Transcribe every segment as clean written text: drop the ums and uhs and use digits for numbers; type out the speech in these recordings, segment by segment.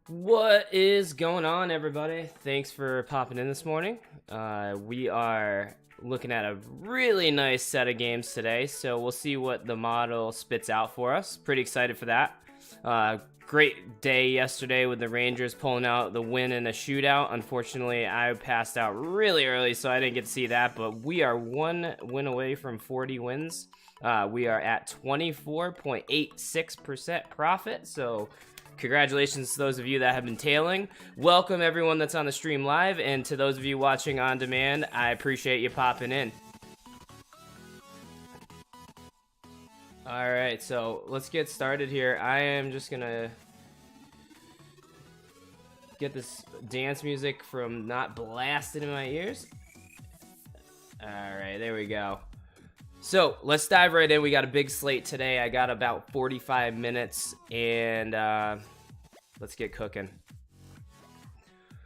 What is going on, everybody? Thanks for popping in this morning. We are looking at a really nice set of games today, so we'll see what the model spits out for us. Pretty excited for that. Great day yesterday with the Rangers pulling out the win in a shootout. Unfortunately, I passed out really early, so I didn't get to see that, but we are one win away from 40 wins. We are at 24.86% profit, so congratulations to those of you that have been tailing. Welcome everyone that's on the stream live, and to those of you watching on demand, I appreciate you popping in. Alright, so let's get started here. I am just gonna get this dance music from not blasted in my ears. Alright, there we go. So let's dive right in. We got a big slate today. I got about 45 minutes, and let's get cooking.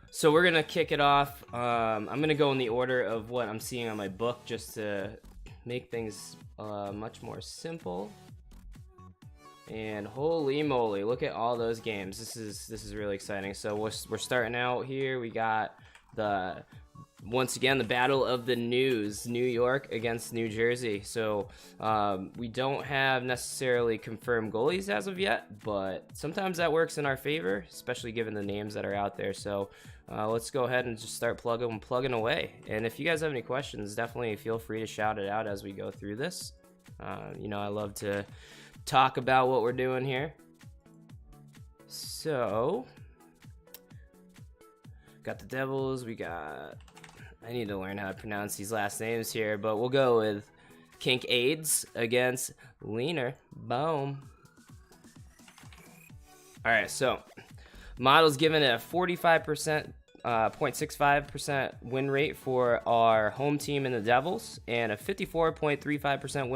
So we're gonna kick it off. I'm gonna go in the order of what I'm seeing on my book, just to make things much more simple. And holy moly, look at all those games. This is really exciting. So we're starting out here. We got once again the battle of the news, New York against New Jersey. So we don't have necessarily confirmed goalies as of yet, but sometimes that works in our favor, especially given the names that are out there. So let's go ahead and just start plugging away. And if you guys have any questions, definitely feel free to shout it out as we go through this. I love to talk about what we're doing here. So got the Devils, I need to learn how to pronounce these last names here, but we'll go with Kink AIDS against Leaner. Boom. All right, so model's given a 45%, 0.65% win rate for our home team in the Devils, and a 54.35%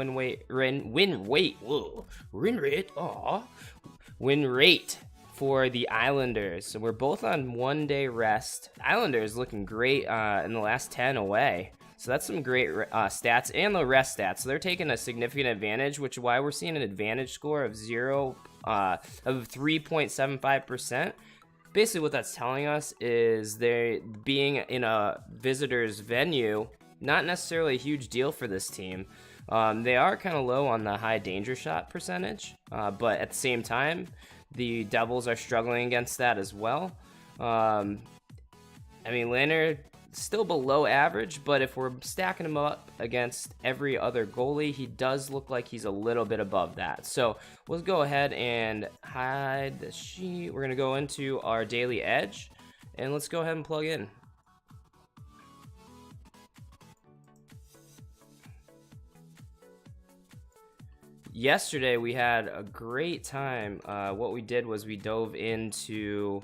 win rate for the Islanders. So we're both on 1 day rest. Islanders looking great in the last 10 away. So that's some great stats, and the rest stats. So they're taking a significant advantage, which is why we're seeing an advantage score of 3.75%. Basically what that's telling us is they being in a visitor's venue, not necessarily a huge deal for this team. They are kind of low on the high danger shot percentage, but at the same time, the Devils are struggling against that as well. Leonard still below average, but if we're stacking him up against every other goalie, he does look like he's a little bit above that. So let's go ahead and hide the sheet. We're going to go into our Daily Edge, and let's go ahead and plug in. Yesterday we had a great time. What we did was we dove into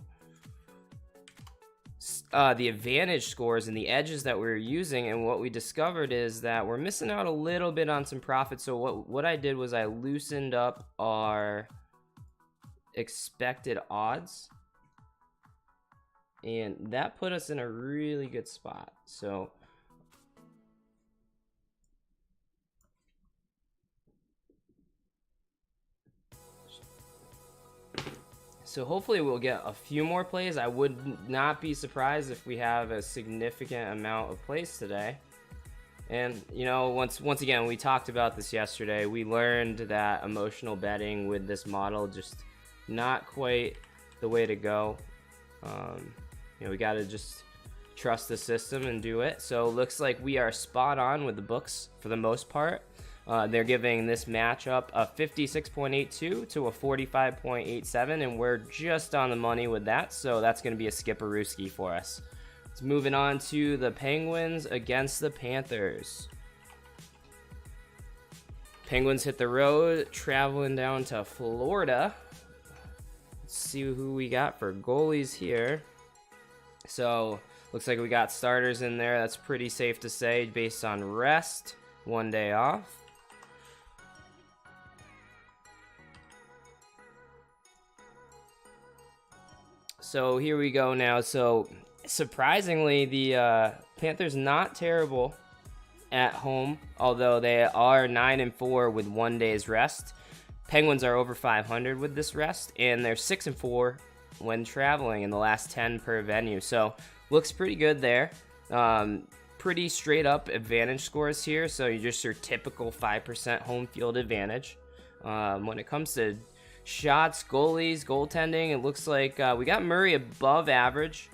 the advantage scores and the edges that we were using, and what we discovered is that we're missing out a little bit on some profit. So what I did was I loosened up our expected odds, and that put us in a really good spot. So hopefully we'll get a few more plays. I would not be surprised if we have a significant amount of plays today. And once again, we talked about this yesterday. We learned that emotional betting with this model just not quite the way to go. We got to just trust the system and do it. So it looks like we are spot on with the books for the most part. They're giving this matchup a 56.82 to a 45.87, and we're just on the money with that, so that's going to be a skipperooski for us. Let's moving on to the Penguins against the Panthers. Penguins hit the road, traveling down to Florida. Let's see who we got for goalies here. So looks like we got starters in there. That's pretty safe to say based on rest, 1 day off. So here we go now. So surprisingly, the Panthers not terrible at home, although they are 9-4 with 1 day's rest. Penguins are over 500 with this rest, and they're 6-4 when traveling in the last 10 per venue. So looks pretty good there. Pretty straight up advantage scores here. So you just your typical 5% home field advantage. When it comes to shots, goalies, goaltending, it looks like we got Murray above average.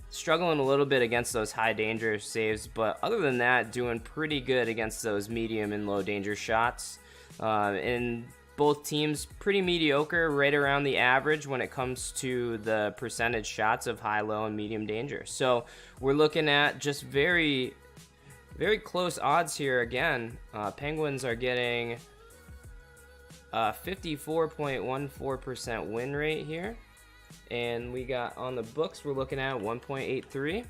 Struggling a little bit against those high danger saves, but other than that, doing pretty good against those medium and low danger shots. And both teams pretty mediocre, right around the average when it comes to the percentage shots of high, low, and medium danger. So we're looking at just very, very close odds here again. Penguins are getting 54.14% win rate here. And we got on the books, we're looking at 1.83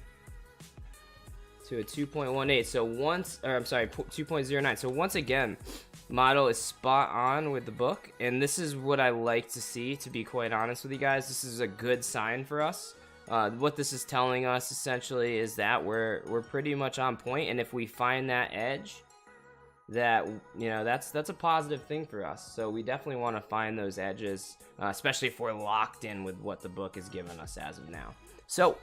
to a 2.18. So once, or I'm sorry, 2.09. So once again, model is spot on with the book. And this is what I like to see, to be quite honest with you guys. This is a good sign for us. What this is telling us essentially is that we're pretty much on point. And if we find that edge, that, you know, that's a positive thing for us. So we definitely want to find those edges, especially if we're locked in with what the book is giving us as of now. So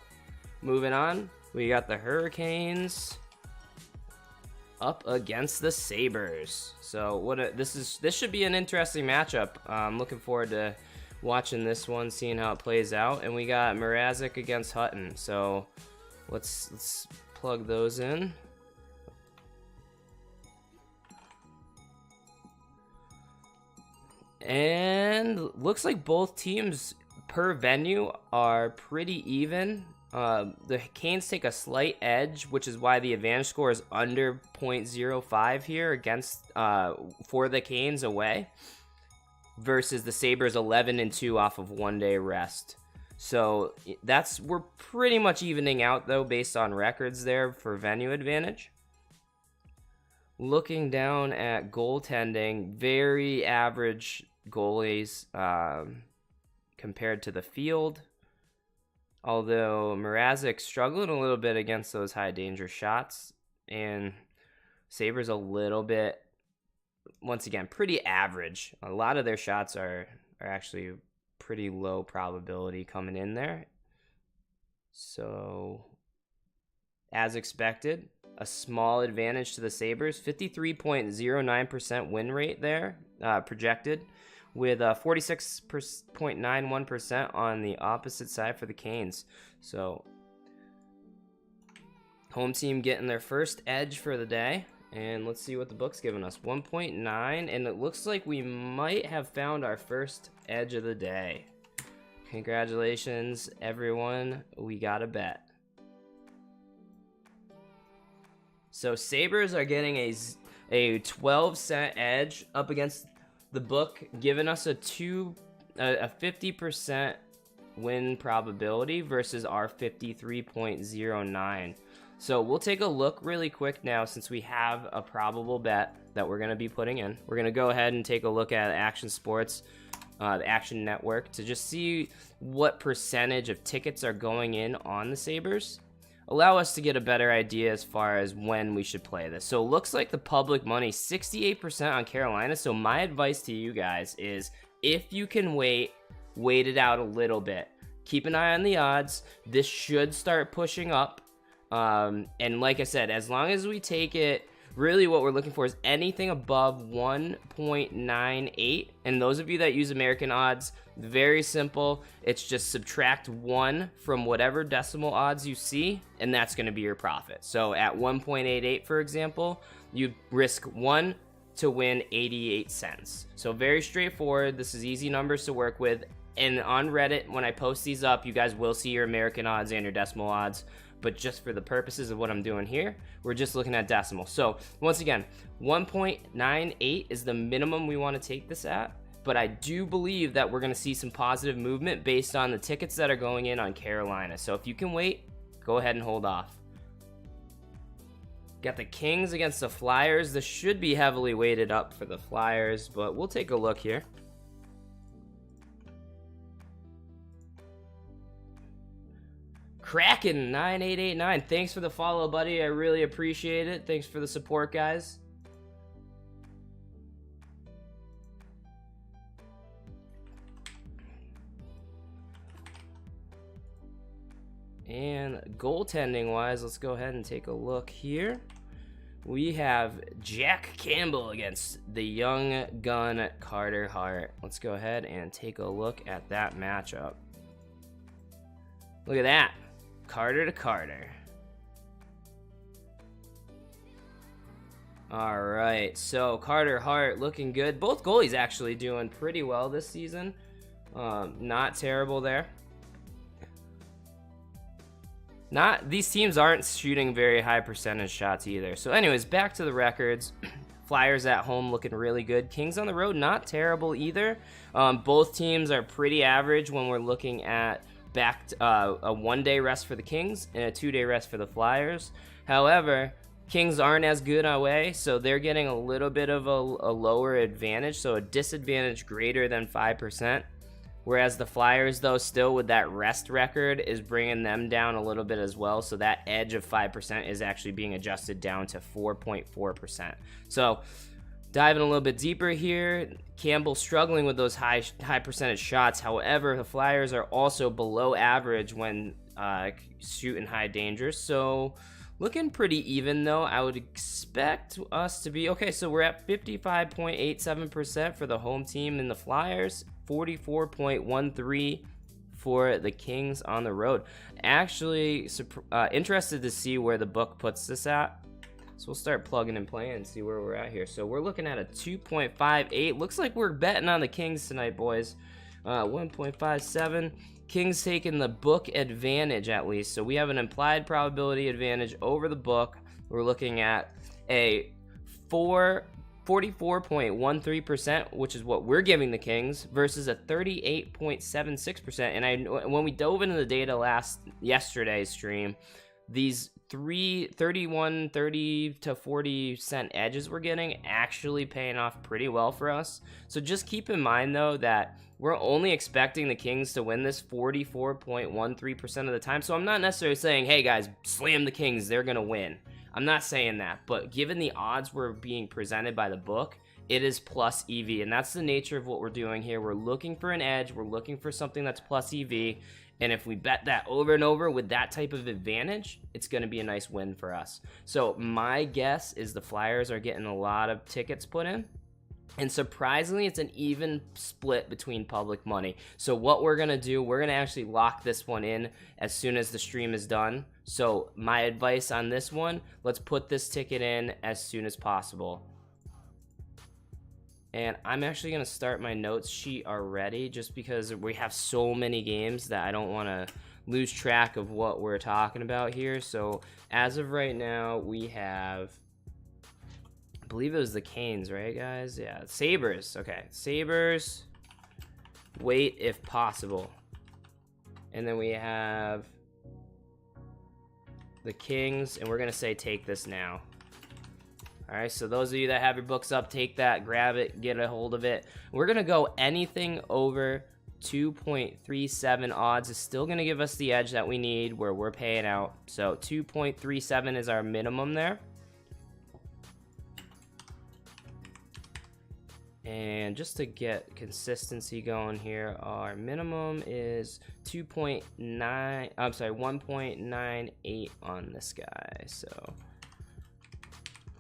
moving on, we got the Hurricanes up against the Sabres. So this should be an interesting matchup. I'm looking forward to watching this one, seeing how it plays out. And we got Mrazek against Hutton. So let's plug those in. And looks like both teams per venue are pretty even. The Canes take a slight edge, which is why the advantage score is under 0.05 here against for the Canes away, versus the Sabres 11-2 off of 1 day rest. So we're pretty much evening out though based on records there for venue advantage. Looking down at goaltending, very average goalies compared to the field. Although Mrazek struggling a little bit against those high danger shots, and Sabres a little bit, once again, pretty average. A lot of their shots are actually pretty low probability coming in there. So, as expected, a small advantage to the Sabres, 53.09% win rate there, projected, with 46.91% on the opposite side for the Canes. So, home team getting their first edge for the day. And let's see what the book's giving us. 1.9, and it looks like we might have found our first edge of the day. Congratulations, everyone. We got a bet. So Sabres are getting a 12-cent edge up against the book, giving us a 50% win probability versus our 53.09. So we'll take a look really quick now, since we have a probable bet that we're going to be putting in. We're going to go ahead and take a look at Action Sports, the Action Network, to just see what percentage of tickets are going in on the Sabres. Allow us to get a better idea as far as when we should play this. So it looks like the public money, 68% on Carolina. So my advice to you guys is, if you can wait it out a little bit. Keep an eye on the odds. This should start pushing up. And like I said, as long as we take it, really what we're looking for is anything above 1.98. And those of you that use American odds, very simple. It's just subtract 1 from whatever decimal odds you see, and that's going to be your profit. So at 1.88, for example, you risk 1 to win 88 cents. So very straightforward. This is easy numbers to work with. And on Reddit, when I post these up, you guys will see your American odds and your decimal odds. But just for the purposes of what I'm doing here, we're just looking at decimal. So once again, 1.98 is the minimum we want to take this at. But I do believe that we're going to see some positive movement based on the tickets that are going in on Carolina. So if you can wait, go ahead and hold off. Got the Kings against the Flyers. This should be heavily weighted up for the Flyers, but we'll take a look here. Kraken 9889. Thanks for the follow, buddy. I really appreciate it. Thanks for the support, guys. And goaltending wise, let's go ahead and take a look here. We have Jack Campbell against the young gun Carter Hart. Let's go ahead and take a look at that matchup. Look at that. Carter to Carter. All right, so Carter Hart looking good. Both goalies actually doing pretty well this season. Not terrible there. These teams aren't shooting very high percentage shots either. So anyways, back to the records. Flyers at home looking really good. Kings on the road, not terrible either. Both teams are pretty average when we're looking at a 1 day rest for the Kings and a 2 day rest for the Flyers. However, Kings aren't as good away, so they're getting a little bit of a lower advantage, so a disadvantage greater than 5%. Whereas the Flyers, though, still with that rest record is bringing them down a little bit as well. So that edge of 5% is actually being adjusted down to 4.4%. So diving a little bit deeper here, Campbell struggling with those high percentage shots. However, the Flyers are also below average when shooting high danger. So looking pretty even, though. I would expect us to be okay. So we're at 55.87% for the home team in the Flyers. 44.13 for the Kings on the road. Actually, interested to see where the book puts this at. So we'll start plugging and playing and see where we're at here. So we're looking at a 2.58. Looks like we're betting on the Kings tonight, boys. 1.57. Kings taking the book advantage at least. So we have an implied probability advantage over the book. We're looking at a 44.13%, which is what we're giving the Kings, versus a 38.76%. And when we dove into the data yesterday's stream, these 31, 30 to 40 cent edges we're getting actually paying off pretty well for us. So just keep in mind, though, that we're only expecting the Kings to win this 44.13% of the time. So I'm not necessarily saying, hey guys, slam the Kings, they're gonna win. I'm not saying that, but given the odds we're being presented by the book, it is plus EV, and that's the nature of what we're doing here. We're looking for an edge, we're looking for something that's plus EV, and if we bet that over and over with that type of advantage, it's going to be a nice win for us. So my guess is the Flyers are getting a lot of tickets put in, and surprisingly, it's an even split between public money. So what we're going to do, we're going to actually lock this one in as soon as the stream is done. So my advice on this one, let's put this ticket in as soon as possible. And I'm actually going to start my notes sheet already just because we have so many games that I don't want to lose track of what we're talking about here. So as of right now, we have, I believe it was the Canes, right, guys? Yeah, Sabres. Okay, Sabres, wait if possible. And then we have the Kings, and we're going to say take this now. All right, so those of you that have your books up, take that, grab it, get a hold of it. We're going to go anything over 2.37 odds is still going to give us the edge that we need where we're paying out. So 2.37 is our minimum there. And just to get consistency going here, our minimum is 1.98 on this guy. So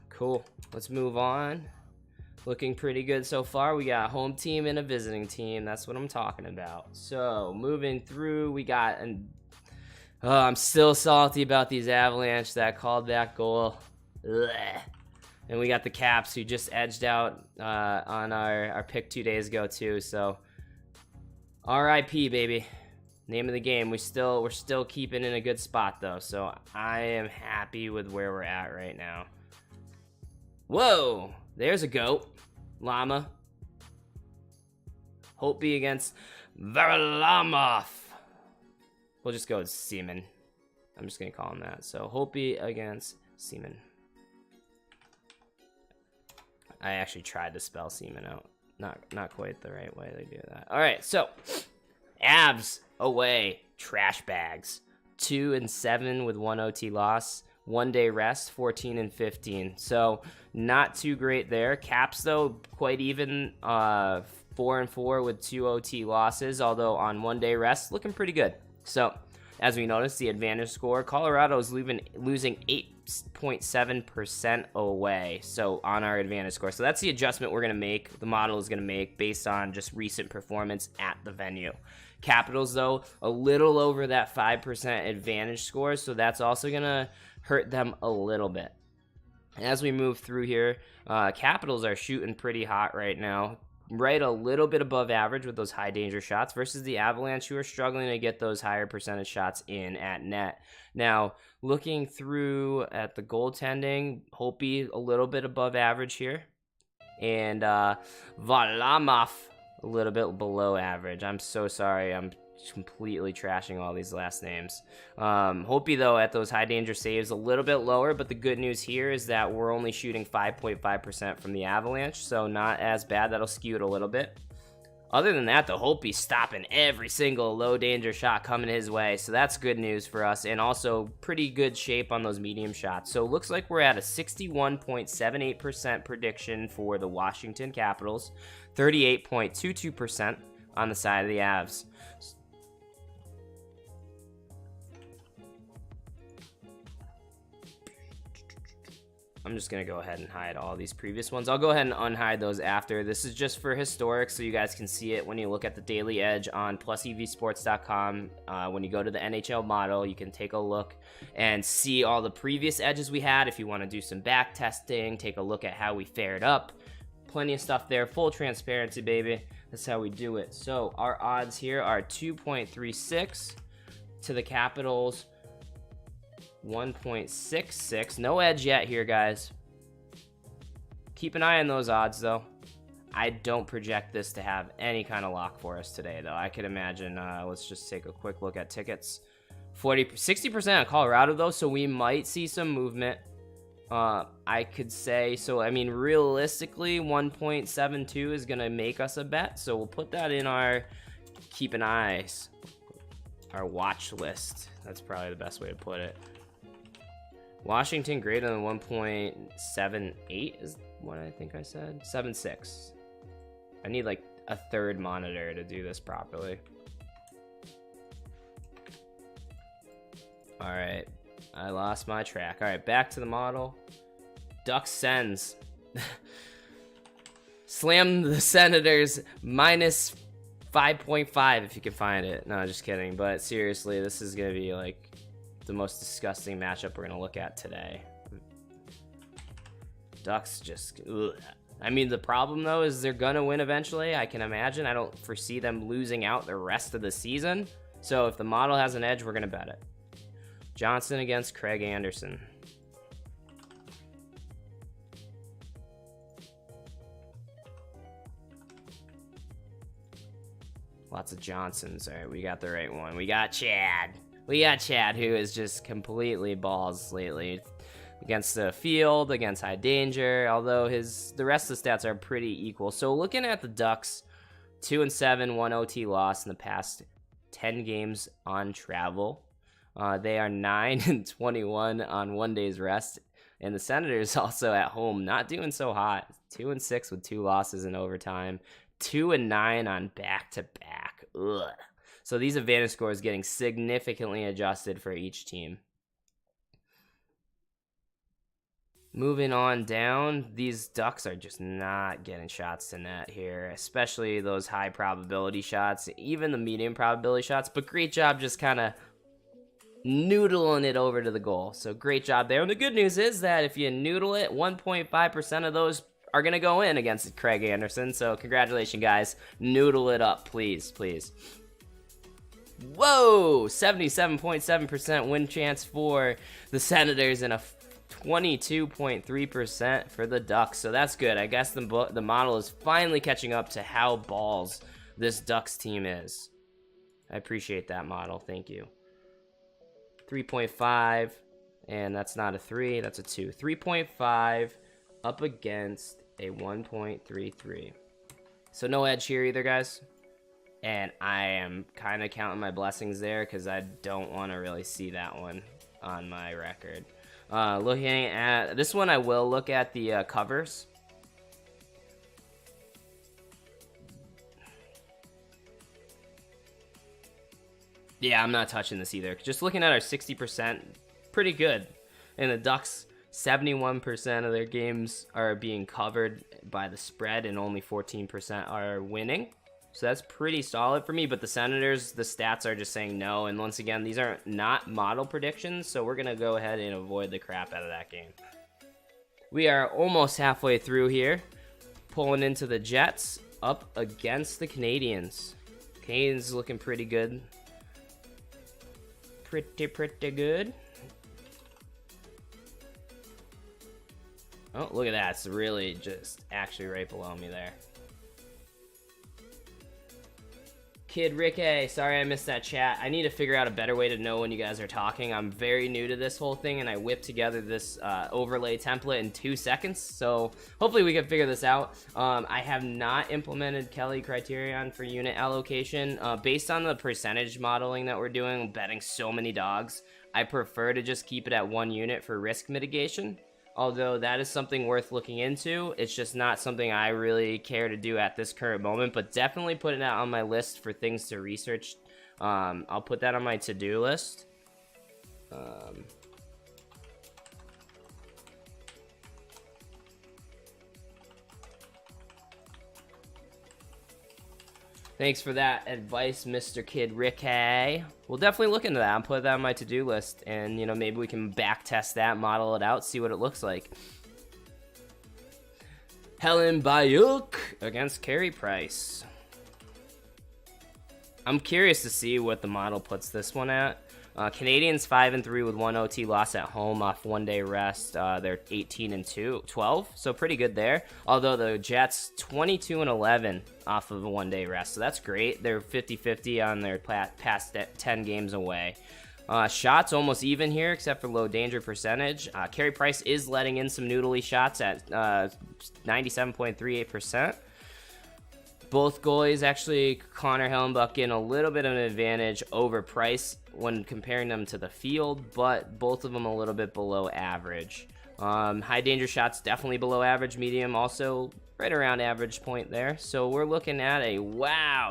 cool. Let's move on. Looking pretty good so far. We got a home team and a visiting team. That's what I'm talking about. So moving through, we got I'm still salty about these Avalanche that called that goal. Ugh. And we got the Caps who just edged out on our pick 2 days ago too. So RIP, baby. Name of the game. We're still keeping in a good spot though. So I am happy with where we're at right now. Whoa, there's a goat. Llama. Holtby against Varlamov. We'll just go with Seaman. I'm just going to call him that. So Holtby against Seaman. I actually tried to spell Seaman out. Not quite the right way they do that. All right, so Avs away. Trash bags. 2-7 with 1 OT loss. 1 day rest, 14-15. So not too great there. Caps though quite even, 4-4 with 2 OT losses. Although on 1 day rest, looking pretty good. So as we notice, the advantage score. Colorado is losing 8.7% away, so on our advantage score. So that's the adjustment we're going to make, the model is going to make, based on just recent performance at the venue. Capitals, though, a little over that 5% advantage score, so that's also going to hurt them a little bit. As we move through here, Capitals are shooting pretty hot right now, right a little bit above average with those high danger shots versus the Avalanche, who are struggling to get those higher percentage shots in at net. Now, looking through at the goaltending, Holtby a little bit above average here, and Varlamov a little bit below average. I'm so sorry, I'm completely trashing all these last names. Holtby, though, at those high danger saves a little bit lower, but the good news here is that we're only shooting 5.5% from the Avalanche, so not as bad. That'll skew it a little bit. Other than that, the Holtby's stopping every single low danger shot coming his way, so that's good news for us, and also pretty good shape on those medium shots. So it looks like we're at a 61.78% prediction for the Washington Capitals, 38.22% on the side of the Avs. I'm just going to go ahead and hide all these previous ones. I'll go ahead and unhide those after. This is just for historic, so you guys can see it when you look at the Daily Edge on plusevsports.com. When you go to the NHL model, you can take a look and see all the previous edges we had. If you want to do some back testing, take a look at how we fared up. Plenty of stuff there. Full transparency, baby. That's how we do it. So our odds here are 2.36 to the Capitals, 1.66. No edge yet here, guys. Keep an eye on those odds, though. I don't project this to have any kind of lock for us today, though. I could imagine, let's just take a quick look at tickets. 60% on Colorado, though, so we might see some movement. I could say, so I mean, realistically, 1.72 is going to make us a bet, so we'll put that in our keep an eye, our watch list. That's probably the best way to put it. Washington greater than 1.78 is what I think I said. 7.6. I need like a third monitor to do this properly. All right, I lost my track. All right, back to the model. Ducks Sens. Slam the Senators minus 5.5 if you can find it. No, just kidding. But seriously, this is going to be like the most disgusting matchup we're going to look at today. Ducks just... ugh. I mean, the problem, though, is they're going to win eventually. I can imagine. I don't foresee them losing out the rest of the season. So if the model has an edge, we're going to bet it. Johnson against Craig Anderson. Lots of Johnsons. All right, we got the right one. We got Chad. We got Chad, who is just completely balls lately. Against the field, against high danger, although the rest of the stats are pretty equal. So looking at the Ducks, 2-7, 1 OT loss in the past 10 games on travel. They are 9-21 on 1 day's rest. And the Senators also at home, not doing so hot. 2-6 with 2 losses in overtime. 2-9 on back-to-back. Ugh. So these advantage scores getting significantly adjusted for each team. Moving on down, these Ducks are just not getting shots to net here, especially those high probability shots, even the medium probability shots, but great job just kind of noodling it over to the goal. So great job there. And the good news is that if you noodle it, 1.5% of those are going to go in against Craig Anderson. So congratulations, guys. Noodle it up, please, please. Whoa! 77.7% win chance for the Senators and a 22.3% for the Ducks. So that's good. I guess the model is finally catching up to how balls this Ducks team is. I appreciate that model. Thank you. 3.5, and that's not a 3, that's a 2. 3.5 up against a 1.33. So no edge here either, guys. And I am kind of counting my blessings there because I don't want to really see that one on my record. Looking at this one, I will look at the covers. Yeah, I'm not touching this either. Just looking at our 60%, pretty good. And the Ducks, 71% of their games are being covered by the spread, and only 14% are winning. So that's pretty solid for me. But the Senators, the stats are just saying no. And once again, these are not model predictions, so we're going to go ahead and avoid the crap out of that game. We are almost halfway through here. Pulling into the Jets up against the Canadians. Canadians looking pretty good. Pretty good. Oh, look at that. It's really just actually right below me there. Kid Rick A, sorry I missed that chat. I need to figure out a better way to know when you guys are talking. I'm very new to this whole thing, and I whipped together this overlay template in 2 seconds. So hopefully we can figure this out. I have not implemented Kelly criterion for unit allocation. Based on the percentage modeling that we're doing, betting so many dogs, I prefer to just keep it at 1 unit for risk mitigation. Although that is something worth looking into. It's just not something I really care to do at this current moment, but definitely put it out on my list for things to research. I'll put that on my to-do list. Thanks for that advice, Mr. Kid Ricky. We'll definitely look into that and put that on my to-do list. And, you know, maybe we can back test that, model it out, see what it looks like. Helen Bayuk against Carey Price. I'm curious to see what the model puts this one at. Canadians 5-3 with 1 OT loss at home off 1 day rest. They're 18-12, so pretty good there. Although the Jets 22-11 off of a 1 day rest, so that's great. They're 50-50 on their past 10 games away. Shots almost even here, except for low danger percentage. Carey Price is letting in some noodly shots at 97.38%. Both goalies, actually, Connor Hellenbuck getting a little bit of an advantage over Price when comparing them to the field, but both of them a little bit below average. High danger shots definitely below average, medium also right around average point there. So we're looking at a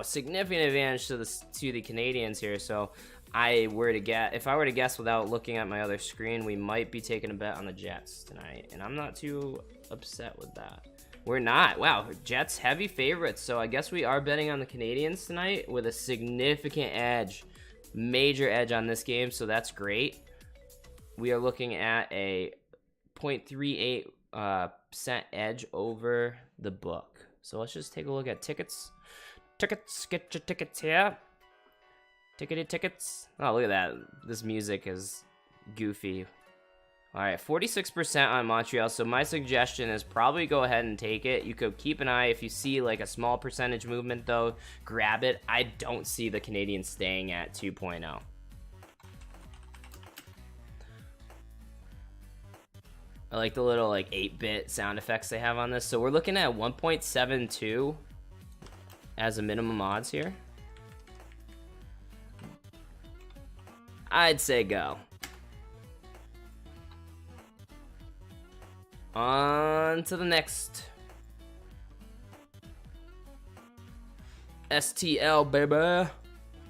significant advantage to the Canadians here. So if I were to guess without looking at my other screen, we might be taking a bet on the Jets tonight, and I'm not too upset with that. We're not. Wow, Jets heavy favorites. So I guess we are betting on the Canadians tonight with a significant edge. Major edge on this game, so that's great. We are looking at a 0.38% edge over the book. So let's just take a look at tickets. Tickets, get your tickets here. Tickets. Oh, look at that. This music is goofy. All right, 46% on Montreal, so my suggestion is probably go ahead and take it. You could keep an eye if you see like a small percentage movement, though, grab it. I don't see the Canadians staying at 2.0. I like the little like 8-bit sound effects they have on this. So we're looking at 1.72 as a minimum odds here. I'd say go. On to the next. STL, baby.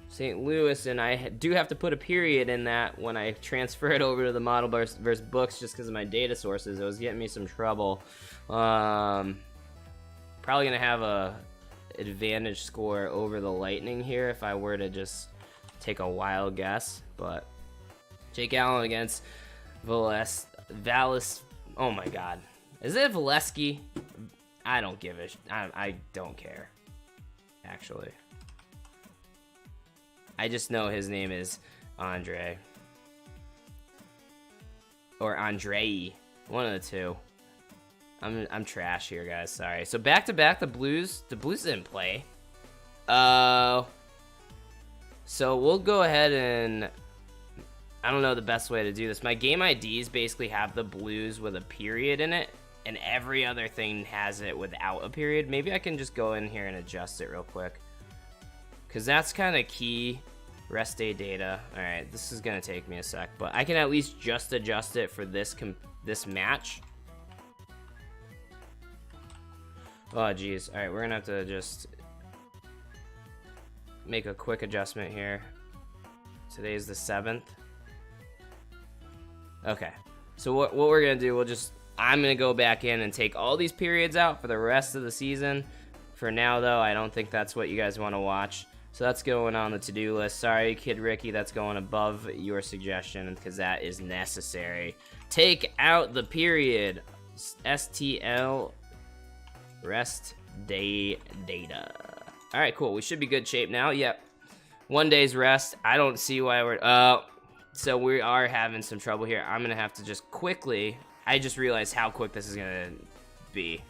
St. Louis, and I do have to put a period in that when I transfer it over to the model versus books just because of my data sources. It was getting me some trouble. Probably going to have a advantage score over the Lightning here if I were to just take a wild guess. But Jake Allen against Valis. Oh my God. Is it Valesky? I don't give a I don't care. Actually. I just know his name is Andre. Or Andrei. One of the two. I'm trash here, guys. Sorry. So back to back, the Blues didn't play. So we'll go ahead and I don't know the best way to do this. My game IDs basically have the Blues with a period in it, and every other thing has it without a period. Maybe I can just go in here and adjust it real quick, because that's kind of key. Rest day data. All right, this is gonna take me a sec, but I can at least just adjust it for this match. Oh geez. All right, we're gonna have to just make a quick adjustment here. Today's the 7th. Okay. So what we're going to do, I'm going to go back in and take all these periods out for the rest of the season. For now, though, I don't think that's what you guys want to watch. So that's going on the to-do list. Sorry, Kid Ricky, that's going above your suggestion because that is necessary. Take out the period. STL rest day data. All right, cool. We should be good shape now. Yep. 1 day's rest. I don't see why we're... so we are having some trouble here. I'm going to have to just quickly... I just realized how quick this is going to be.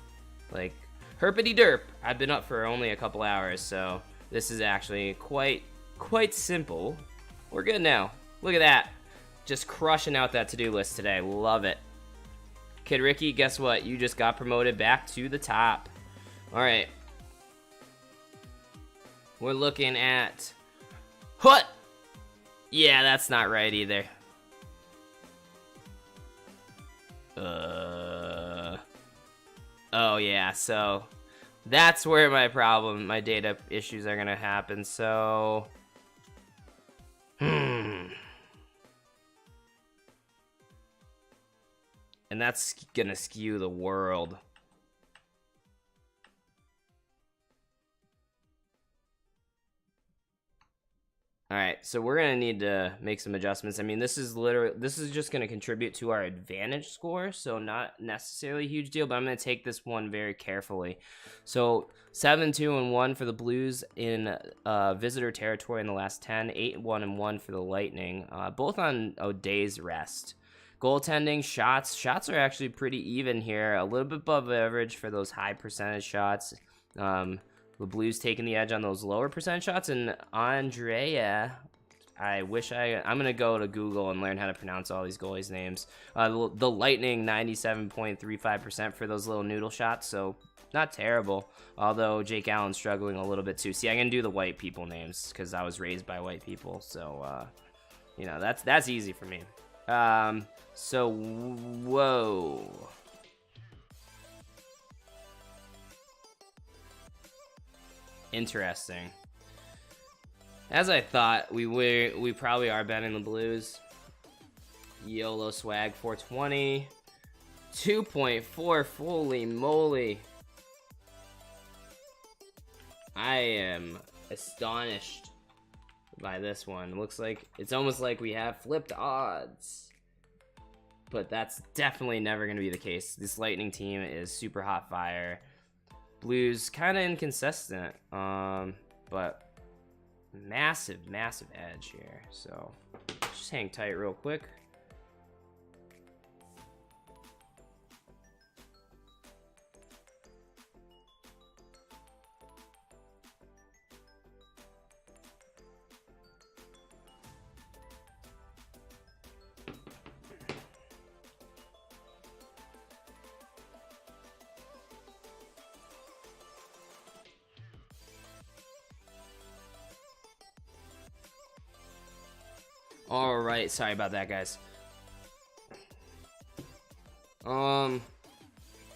Like, herpity derp. I've been up for only a couple hours, so this is actually quite simple. We're good now. Look at that. Just crushing out that to-do list today. Love it. Kid Ricky, guess what? You just got promoted back to the top. All right. We're looking at... What? Yeah, that's not right either. Oh yeah, so that's where my data issues are gonna happen, so... And that's gonna skew the world. Alright, so we're gonna need to make some adjustments. I mean, this is just gonna contribute to our advantage score, so not necessarily a huge deal, but I'm gonna take this one very carefully. So 7-2-1 for the Blues in visitor territory in the last 10, 8-1-1 for the Lightning, both on a day's rest. Goaltending, shots are actually pretty even here, a little bit above average for those high percentage shots. The Blues taking the edge on those lower percent shots, and Andrea, I'm gonna go to Google and learn how to pronounce all these goalies' names. The Lightning, 97.35% for those little noodle shots, so not terrible. Although Jake Allen's struggling a little bit too. See, I can do the white people names because I was raised by white people, so you know, that's easy for me. So whoa. Interesting. As I thought, we probably are betting the Blues. YOLO swag 420. 2.4, holy moly. I am astonished by this one. Looks like it's almost like we have flipped odds. But that's definitely never going to be the case. This Lightning team is super hot fire. Blues kind of inconsistent, but massive edge here. So just hang tight real quick. All right, sorry about that, guys. All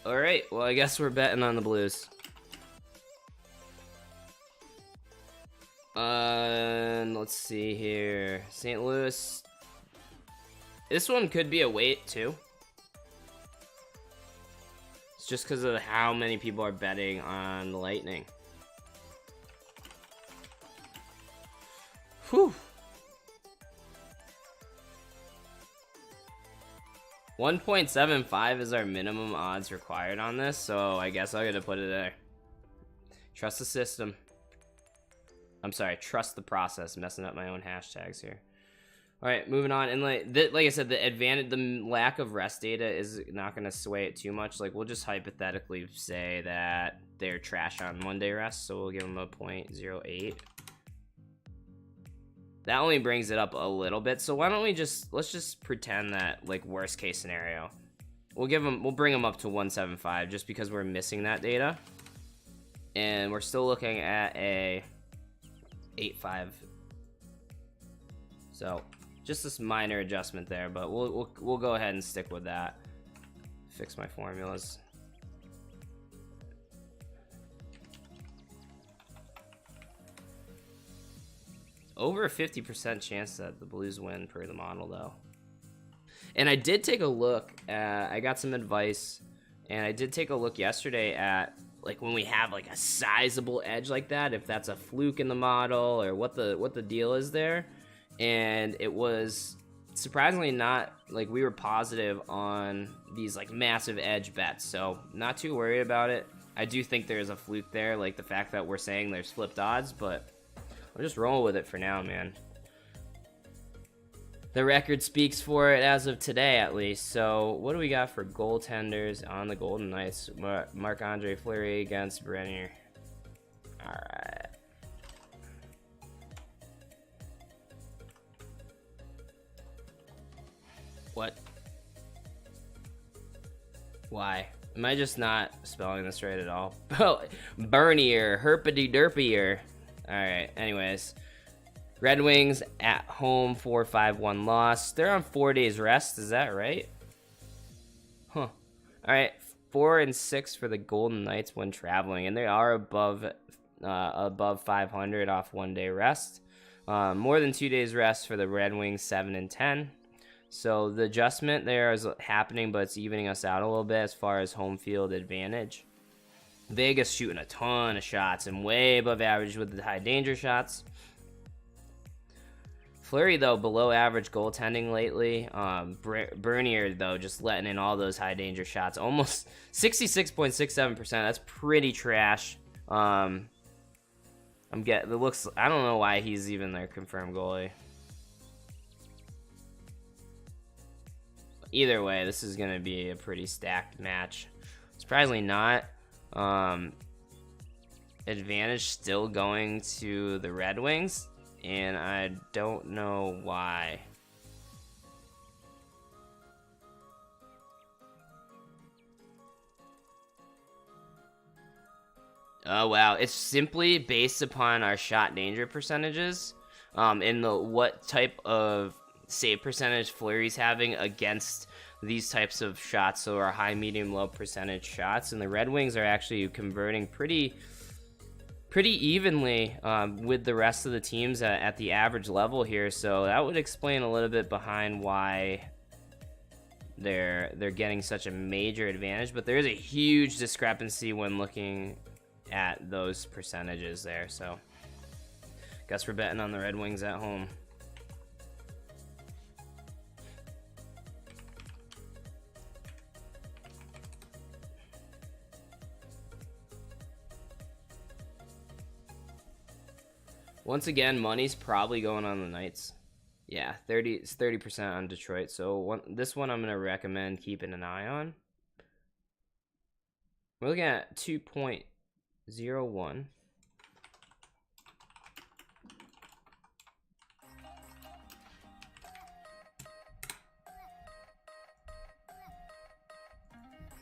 right, well, I guess we're betting on the Blues. Let's see here. St. Louis. This one could be a wait, too. It's just because of how many people are betting on the Lightning. Whew. 1.75 is our minimum odds required on this, so I guess I'm gonna put it there. Trust the system. I'm sorry, trust the process. I'm messing up my own hashtags here. All right, moving on. And like I said, the lack of rest data is not gonna sway it too much. Like, we'll just hypothetically say that they're trash on 1 day rest, so we'll give them a 0.08. That only brings it up a little bit, so why don't we let's just pretend that, like, worst case scenario. We'll bring them up to 175 just because we're missing that data. And we're still looking at a 8.5. So, just this minor adjustment there, but we'll go ahead and stick with that. Fix my formulas. over a 50% chance that the Blues win per the model, though. And I did take a look. I got some advice, and I did take a look yesterday at like when we have like a sizable edge like that, if that's a fluke in the model or what the deal is there. And it was surprisingly not like we were positive on these like massive edge bets, so not too worried about it. I do think there's a fluke there, like the fact that we're saying there's flipped odds, but I'll just roll with it for now, man. The record speaks for it as of today, at least. So what do we got for goaltenders on the Golden Knights? Marc-Andre Fleury against Brennier. All right. What? Why? Am I just not spelling this right at all? Bernier, herpity derpier. All right. Anyways, Red Wings at home, 4-5-1 loss. They're on 4 days rest. Is that right? Huh. All right. 4-6 for the Golden Knights when traveling, and they are above 500 off 1 day rest. More than 2 days rest for the Red Wings, 7-10. So the adjustment there is happening, but it's evening us out a little bit as far as home field advantage. Vegas shooting a ton of shots and way above average with the high danger shots. Fleury, though, below average goaltending lately. Bernier, though, just letting in all those high danger shots. Almost 66.67%. That's pretty trash. I don't know why he's even their confirmed goalie. Either way, this is going to be a pretty stacked match. Surprisingly not. Advantage still going to the Red Wings, and I don't know why. Oh, wow. It's simply based upon our shot danger percentages and what type of save percentage Fleury's having against these types of shots, so our high, medium, low percentage shots. And the Red Wings are actually converting pretty evenly with the rest of the teams at the average level here. So that would explain a little bit behind why they're getting such a major advantage. But there is a huge discrepancy when looking at those percentages there. So guess we're betting on the Red Wings at home. Once again, money's probably going on the Knights. Yeah, 30% on Detroit. So this one I'm going to recommend keeping an eye on. We're looking at 2.01.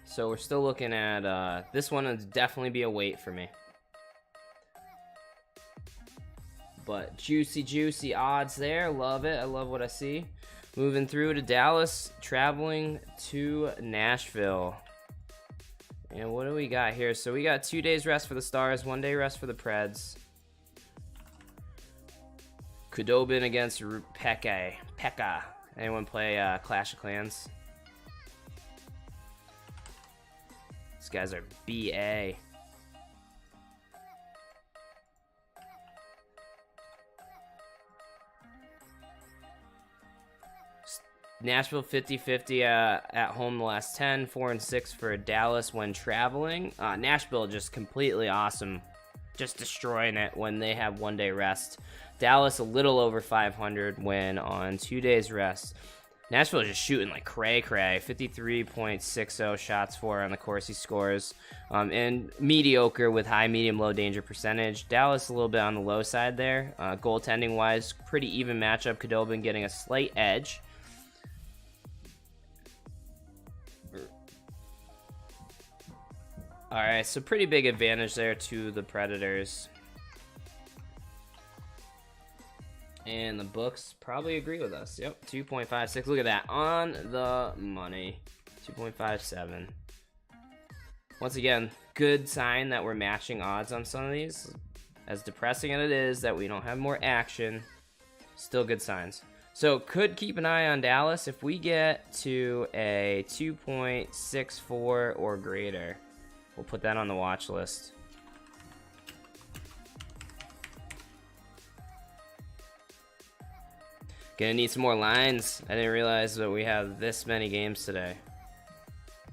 So we're still looking at this one would definitely be a wait for me. But juicy odds there. Love it. I love what I see. Moving through to Dallas, traveling to Nashville. And what do we got here? So we got 2 days rest for the Stars, 1 day rest for the Preds. Kudobin against Pekka. Anyone play Clash of Clans? These guys are BA. Nashville 50-50 at home the last 10, 4-6 for Dallas when traveling. Nashville just completely awesome, just destroying it when they have 1 day rest. Dallas a little over 500 when on 2 days rest. Nashville is just shooting like cray, 53.60 shots for on the Corsi scores, and mediocre with high, medium, low danger percentage. Dallas a little bit on the low side there. Goaltending wise, pretty even matchup. Kudobin getting a slight edge. All right, so pretty big advantage there to the Predators. And the books probably agree with us. Yep, 2.56. Look at that, on the money. 2.57. Once again, good sign that we're matching odds on some of these. As depressing as it is that we don't have more action, Still good signs. So could keep an eye on Dallas. If we get to a 2.64 or greater, we'll put that on the watch list. Gonna need some more lines. I didn't realize that we have this many games today.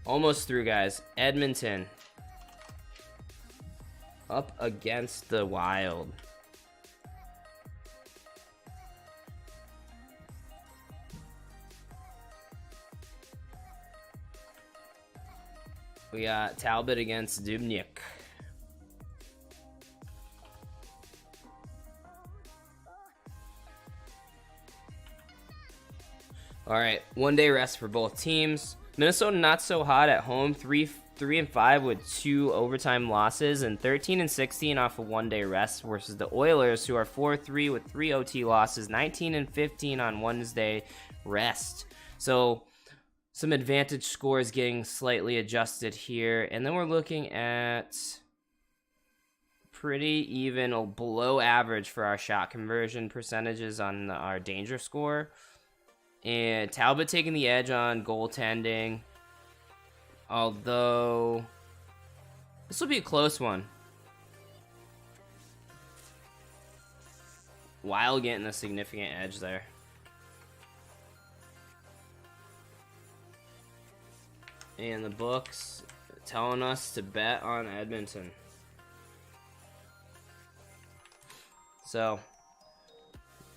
Almost through, guys. Edmonton up against the Wild. We got Talbot against Dubnyk. All right, 1 day rest for both teams. Minnesota not so hot at home, 3-5 with 2 overtime losses, and 13-16 off a 1 day rest versus the Oilers, who are 4-3 with 3 OT losses, 19-15 on Wednesday rest. So some advantage scores getting slightly adjusted here, and then we're looking at pretty even or below average for our shot conversion percentages on our danger score. And Talbot taking the edge on goaltending. Although this will be a close one. Wild getting a significant edge there. And the books telling us to bet on Edmonton. So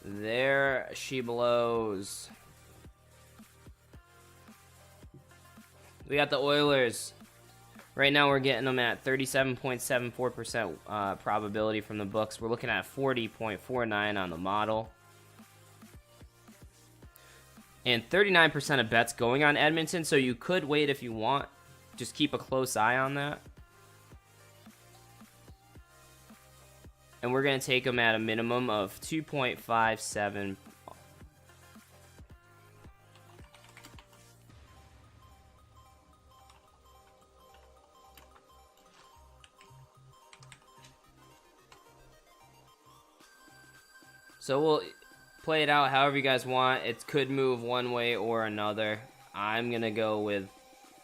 there she blows. We got the Oilers. Right now we're getting them at 37.74% probability from the books. We're looking at 40.49 on the model. And 39% of bets going on Edmonton, so you could wait if you want. Just keep a close eye on that. And we're going to take them at a minimum of 2.57. So we'll play it out however you guys want. It could move one way or another. I'm going to go with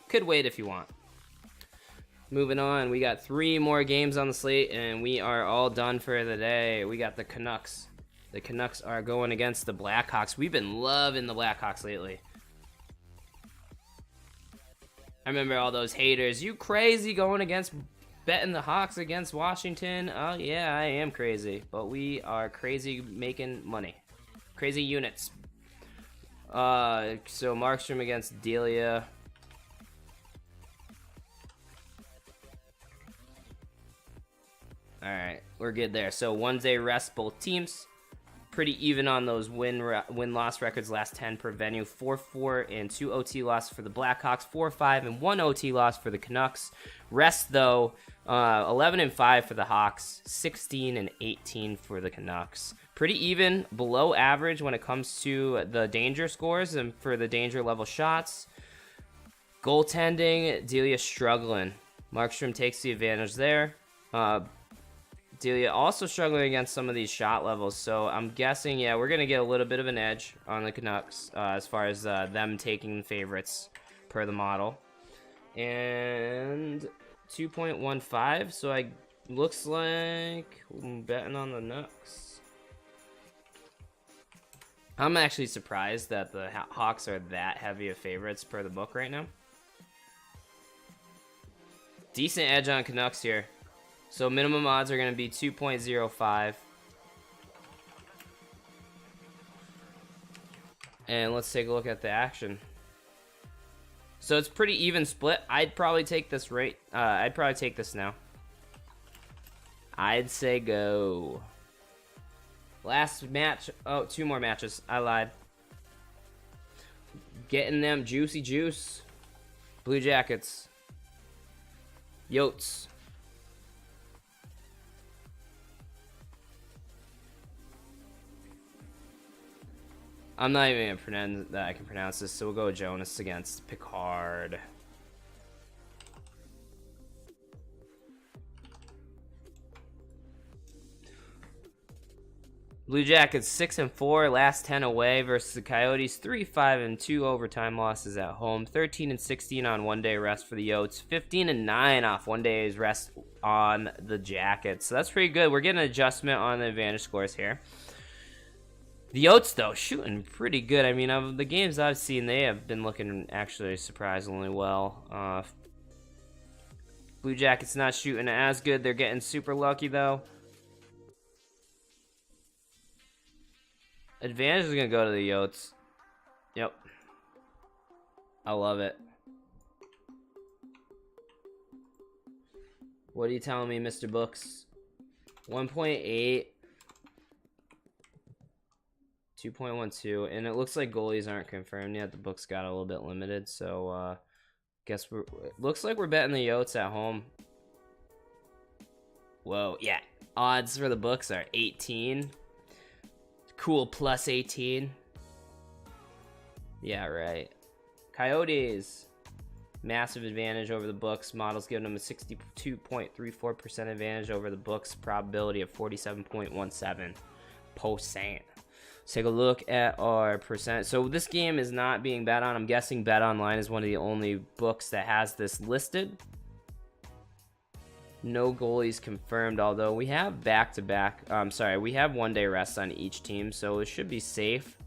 could wait if you want. Moving on, we got 3 more games on the slate, and we are all done for the day. We got the Canucks. The Canucks are going against the Blackhawks. We've been loving the Blackhawks lately. I remember all those haters. You crazy going against betting the Hawks against Washington? Oh, yeah, I am crazy. But we are crazy making money. Crazy units. So Markstrom against Delia. All right, we're good there. So 1 day rest, both teams. Pretty even on those win-loss records, last 10 per venue. 4-4 and 2 OT losses for the Blackhawks. 4-5 and 1 OT loss for the Canucks. Rest, though, 11-5 for the Hawks. 16-18 for the Canucks. Pretty even, below average when it comes to the danger scores and for the danger level shots. Goaltending, Delia struggling. Markstrom takes the advantage there. Delia also struggling against some of these shot levels, so I'm guessing, yeah, we're going to get a little bit of an edge on the Canucks as far as them taking favorites per the model. And 2.15, so I looks like I'm betting on the Nucks. I'm actually surprised that the Hawks are that heavy of favorites per the book right now. Decent edge on Canucks here. So minimum odds are going to be 2.05. And let's take a look at the action. So it's pretty even split. I'd probably take this rate. I'd probably take this now. I'd say go. Last match. Oh, 2 more matches. I lied. Getting them juicy juice. Blue Jackets. Yotes. I'm not even going to pretend that I can pronounce this, so we'll go Jonas against Picard. Blue Jackets 6-4, last 10 away versus the Coyotes 3-5-2 overtime losses at home. 13-16 on one-day rest for the Yotes. 15-9 off one day's rest on the Jackets. So that's pretty good. We're getting an adjustment on the advantage scores here. The Yotes, though, shooting pretty good. I mean, of the games I've seen, they have been looking actually surprisingly well. Blue Jackets not shooting as good. They're getting super lucky, though. Advantage is going to go to the Yotes. Yep. I love it. What are you telling me, Mr. Books? 1.8. 2.12. And it looks like goalies aren't confirmed yet. The books got a little bit limited. So, guess it looks like we're betting the Yotes at home. Whoa. Yeah. Odds for the books are 18. Cool, plus 18. Yeah, right. Coyotes. Massive advantage over the books. Models giving them a 62.34% advantage over the books. Probability of 47.17%. Let's take a look at our percent. So this game is not being bet on. I'm guessing Bet Online is one of the only books that has this listed. No goalies confirmed, although we have back-to-back. We have one-day rest on each team, so it should be safe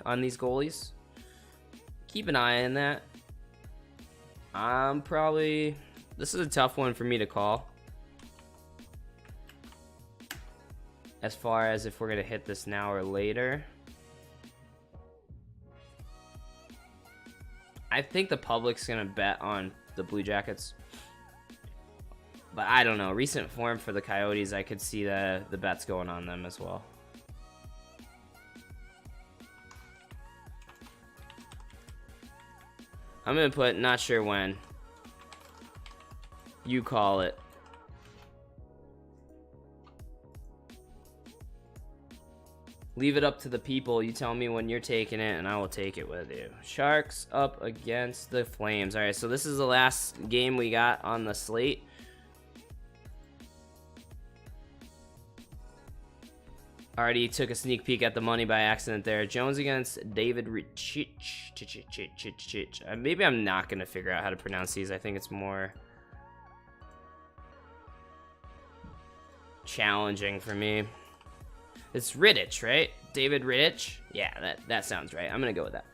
on these goalies. Keep an eye on that. This is a tough one for me to call. As far as if we're going to hit this now or later. I think the public's going to bet on the Blue Jackets. But I don't know. Recent form for the Coyotes, I could see the bets going on them as well. I'm going to put not sure when. You call it. Leave it up to the people. You tell me when you're taking it, and I will take it with you. Sharks up against the Flames. All right, so this is the last game we got on the slate. Already took a sneak peek at the money by accident there. Jones against David Richich. Maybe I'm not going to figure out how to pronounce these. I think it's more challenging for me. It's Rittich, right? David Rittich? Yeah, that sounds right. I'm going to go with that.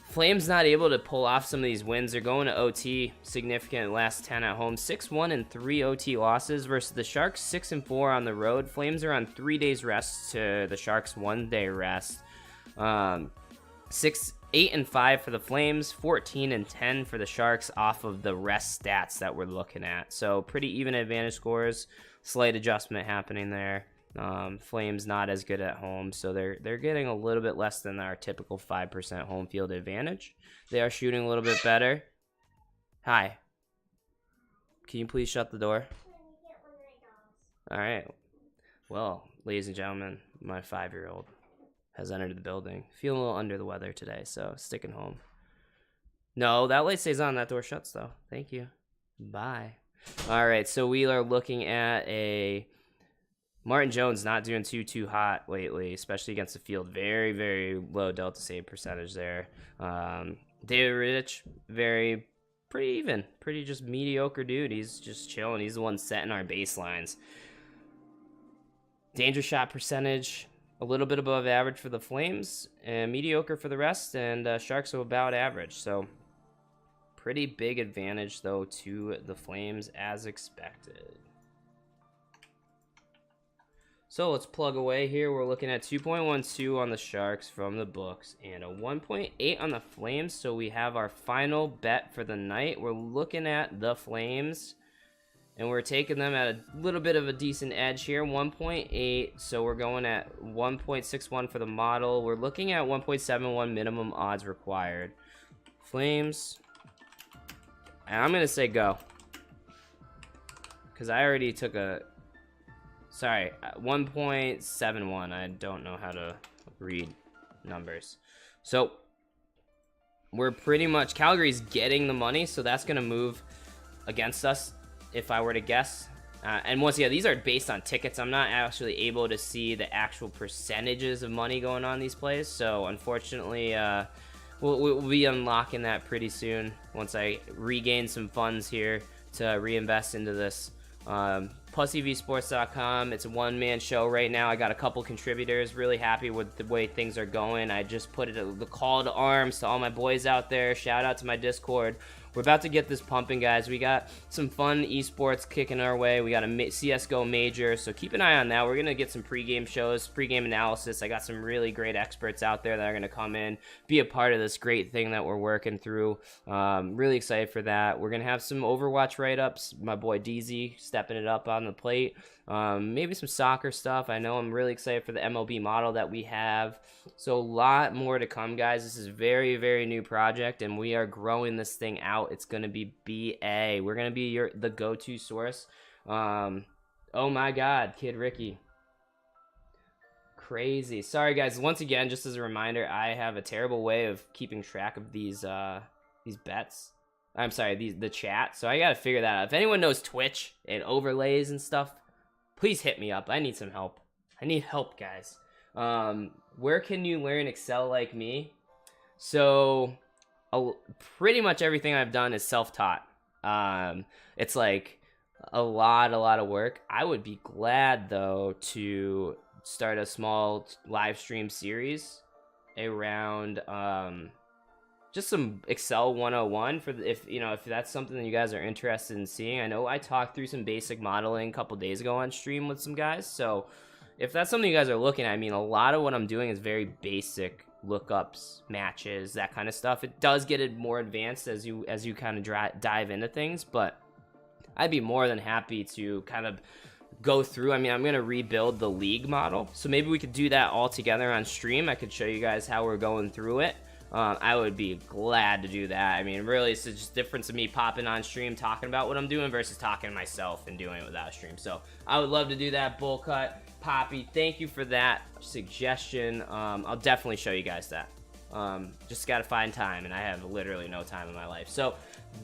Flames not able to pull off some of these wins. They're going to OT, significant last 10 at home. 6-1 and 3 OT losses versus the Sharks, 6-4 on the road. Flames are on 3 days rest to the Sharks 1 day rest. 8-5 for the Flames, 14-10 for the Sharks off of the rest stats that we're looking at. So pretty even advantage scores. Slight adjustment happening there. Flames not as good at home, so they're getting a little bit less than our typical 5% home field advantage. They are shooting a little bit better. Hi. Can you please shut the door? All right. Well, ladies and gentlemen, my 5-year-old has entered the building. Feeling a little under the weather today, so sticking home. No, that light stays on. That door shuts, though. Thank you. Bye. All right, so we are looking at a Martin Jones not doing too hot lately, especially against the field. Very, very low delta save percentage there. David Rittich, pretty even. Pretty just mediocre dude. He's just chilling. He's the one setting our baselines. Danger shot percentage, a little bit above average for the Flames, and mediocre for the rest, and Sharks are about average. So pretty big advantage, though, to the Flames as expected. So let's plug away here. We're looking at 2.12 on the Sharks from the books and a 1.8 on the Flames. So we have our final bet for the night. We're looking at the Flames, and we're taking them at a little bit of a decent edge here, 1.8. So we're going at 1.61 for the model. We're looking at 1.71 minimum odds required. Flames, and I'm going to say go, because I already took a... Sorry, 1.71. I don't know how to read numbers. So we're pretty much... Calgary's getting the money, so that's going to move against us if I were to guess. And once again, these are based on tickets. I'm not actually able to see the actual percentages of money going on these plays. So unfortunately, we'll be unlocking that pretty soon once I regain some funds here to reinvest into this. PussyVSports.com. It's a one-man show right now. I got a couple contributors. Really happy with the way things are going. I just put the call to arms to all my boys out there. Shout out to my Discord. We're about to get this pumping, guys. We got some fun esports kicking our way. We got a CSGO major, so keep an eye on that. We're going to get some pregame shows, pregame analysis. I got some really great experts out there that are going to come in, be a part of this great thing that we're working through. Really excited for that. We're going to have some Overwatch write-ups. My boy DZ stepping it up on the plate. Maybe some soccer stuff. I know I'm really excited for the MLB model that we have. So a lot more to come, guys. This is a very, very new project, and we are growing this thing out. It's going to be BA. We're going to be the go-to source. Oh my God, Kid Ricky. Crazy. Sorry, guys. Once again, just as a reminder, I have a terrible way of keeping track of these bets. I'm sorry, the chat. So I got to figure that out. If anyone knows Twitch and overlays and stuff, please hit me up. I need some help. I need help, guys. Where can you learn Excel like me? So pretty much everything I've done is self-taught. It's like a lot of work. I would be glad, though, to start a small live stream series around just some Excel 101 for if that's something that you guys are interested in seeing. I know I talked through some basic modeling a couple days ago on stream with some guys, so if that's something you guys are looking at, I mean, a lot of what I'm doing is very basic lookups, matches, that kind of stuff. It does get it more advanced as you kind of dive into things, but I'd be more than happy to kind of go through. I mean, I'm going to rebuild the league model, so maybe we could do that all together on stream. I could show you guys how we're going through it. I would be glad to do that. I mean, really, it's just difference of me popping on stream, talking about what I'm doing versus talking to myself and doing it without stream. So I would love to do that. Bull cut, Poppy, thank you for that suggestion. I'll definitely show you guys that. Just got to find time, and I have literally no time in my life. So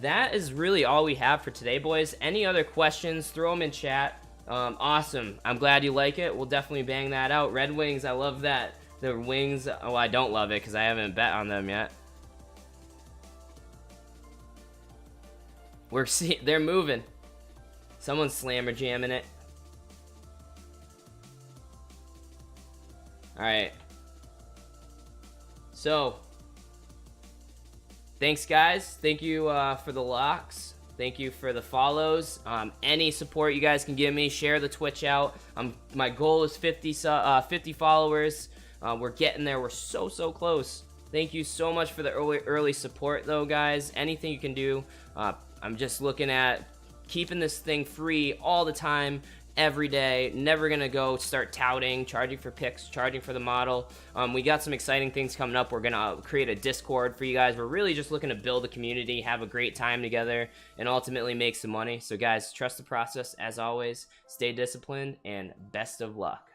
that is really all we have for today, boys. Any other questions, throw them in chat. Awesome. I'm glad you like it. We'll definitely bang that out. Red Wings, I love that. The Wings, oh, I don't love it because I haven't bet on them yet. They're moving. Someone's slammer jamming it. All right. So, thanks, guys. Thank you for the locks. Thank you for the follows. Any support you guys can give me, share the Twitch out. My goal is 50 followers. We're getting there. We're so close. Thank you so much for the early support, though, guys. Anything you can do. I'm just looking at keeping this thing free all the time, every day. Never gonna go start touting, charging for picks, charging for the model. We got some exciting things coming up. We're gonna create a Discord for you guys. We're really just looking to build a community, have a great time together, and ultimately make some money. So, guys, trust the process. As always, stay disciplined, and best of luck.